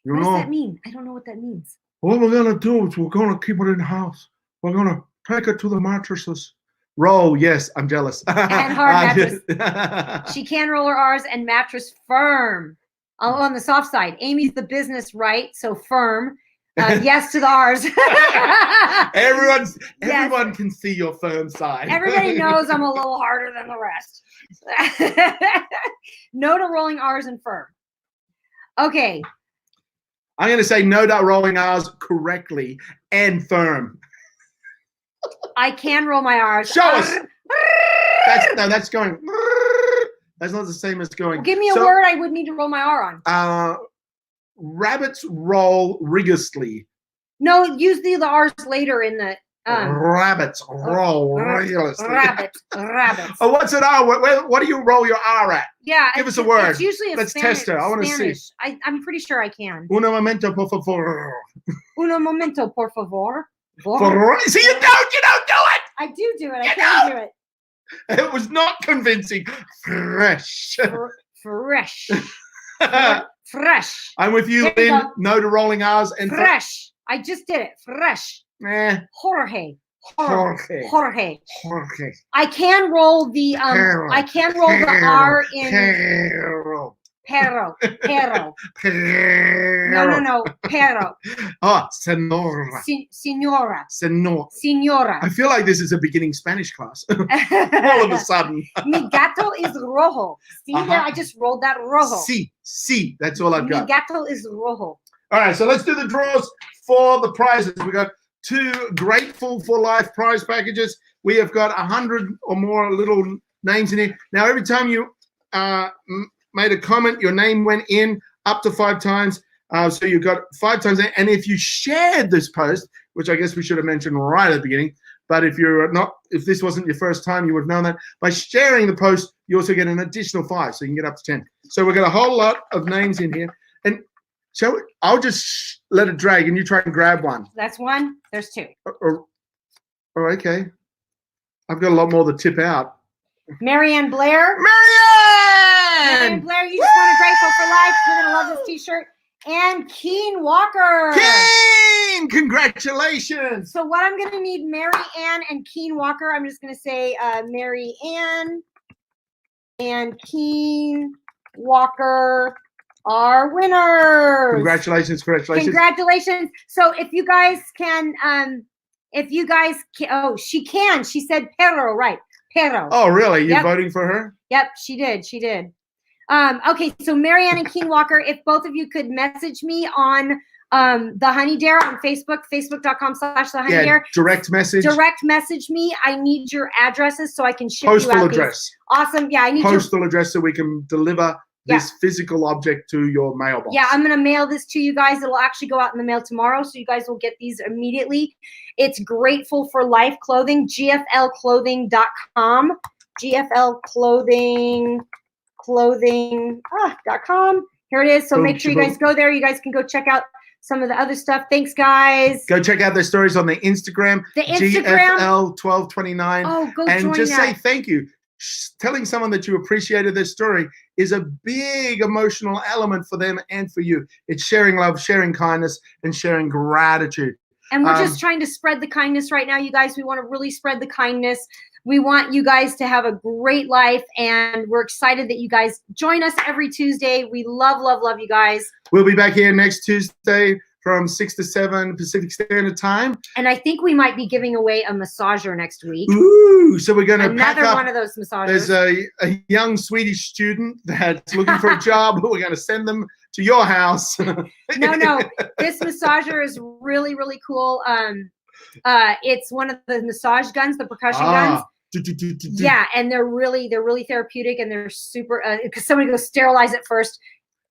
What does that mean? I don't know what that means. What we're going to do is we're going to keep it in the house. We're going to take it to the mattresses. Roll, yes, I'm jealous. And hard mattress. She can roll her R's and mattress firm. On the soft side. Amy's the business, right? So firm. Yes to the R's. Everyone can see your firm side. Everybody knows I'm a little harder than the rest. No to rolling R's and firm. Okay. I'm going to say no to rolling R's correctly and firm. I can roll my R's. Show us. That's going. That's not the same as going. Well, give me a word I would need to roll my R on. Rabbits roll rigorously. No, use the R's later in the. Rabbits roll rigorously. Rabbits. Oh, what's an R? What do you roll your R at? Yeah. Give us a word. It's usually Let's Spanish, test her. I want to see. I'm pretty sure I can. Uno momento, por favor. Uno momento, por favor. See, you don't do it. I do it. I can do it. It was not convincing. Fresh. Fresh. Fresh. I'm with you, Lynn. No to rolling R's and fresh. I just did it. Fresh. Jorge. I can roll the R in Perro. No. Perro. Oh, senora. Senora. I feel like this is a beginning Spanish class. All of a sudden. Mi gato is rojo. See there? I just rolled that rojo. Sí. That's all I've got. Mi gato is rojo. All right, so let's do the draws for the prizes. We got 2 Grateful for Life prize packages. We have got 100 or more little names in here. Now, every time you made a comment, your name went in up to 5 times. So you got 5 times. And if you shared this post, which I guess we should have mentioned right at the beginning, but if this wasn't your first time, you would have known that. By sharing the post, you also get an additional 5, so you can get up to 10. So we've got a whole lot of names in here. And so I'll just let it drag, and you try and grab one. That's 1. There's 2. Oh, okay. I've got a lot more to tip out. Marianne Blair. Marianne Blair, you just won a Grateful for Life. You're going to love this t-shirt. And Keen Walker. Keen! Congratulations. So what I'm going to need, Mary Ann and Keen Walker, I'm just going to say Mary Ann and Keen Walker are winners. Congratulations. So if you guys can, she can. She said Perro, right? Perro. Oh, really? You're voting for her? Yep, she did. Okay, so Marianne and Keen Walker, if both of you could message me on the Honey Dare on Facebook, facebook.com/thehoney dare. Direct message me. I need your addresses so I can ship postal you out address. Awesome. Yeah, I need postal address so we can deliver this physical object to your mailbox. Yeah, I'm going to mail this to you guys. It'll actually go out in the mail tomorrow, so you guys will get these immediately. It's Grateful for Life clothing, gflclothing.com, gflclothing.com. Here it is. So make sure you guys go there. You guys can go check out some of the other stuff. Thanks, guys. Go check out their stories on the Instagram, GFL1229. Oh, go and join just that. say thank you. Telling someone that you appreciated their story is a big emotional element for them and for you. It's sharing love, sharing kindness, and sharing gratitude. And we're just trying to spread the kindness right now, you guys. We want to really spread the kindness. We want you guys to have a great life, and we're excited that you guys join us every Tuesday. We love you guys. We'll be back here next Tuesday from 6 to 7 Pacific Standard Time. And I think we might be giving away a massager next week. Ooh, so we're going to another one of those massagers. There's a young Swedish student that's looking for a job. We're going to send them to your house. No, this massager is really, really cool. It's one of the massage guns, the percussion guns. Yeah, and they're really therapeutic, and they're super. Because somebody goes sterilize it first.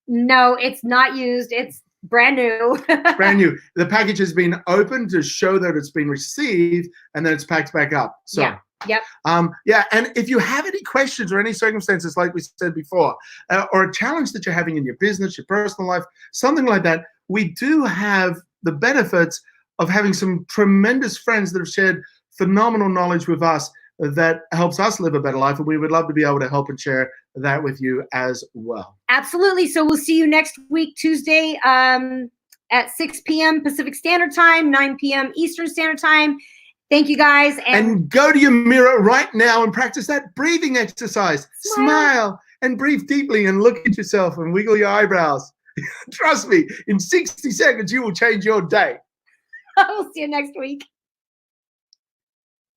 No, it's not used. It's brand new. Brand new. The package has been opened to show that it's been received, and then it's packed back up. So. Yeah. Yep. And if you have any questions or any circumstances, like we said before, or a challenge that you're having in your business, your personal life, something like that, we do have the benefits of having some tremendous friends that have shared phenomenal knowledge with us that helps us live a better life. And we would love to be able to help and share that with you as well. Absolutely. So we'll see you next week, Tuesday, at 6 p.m. Pacific Standard Time, 9 p.m. Eastern Standard Time. Thank you guys. And go to your mirror right now and practice that breathing exercise. Smile and breathe deeply and look at yourself and wiggle your eyebrows. Trust me, in 60 seconds, you will change your day. I'll see you next week.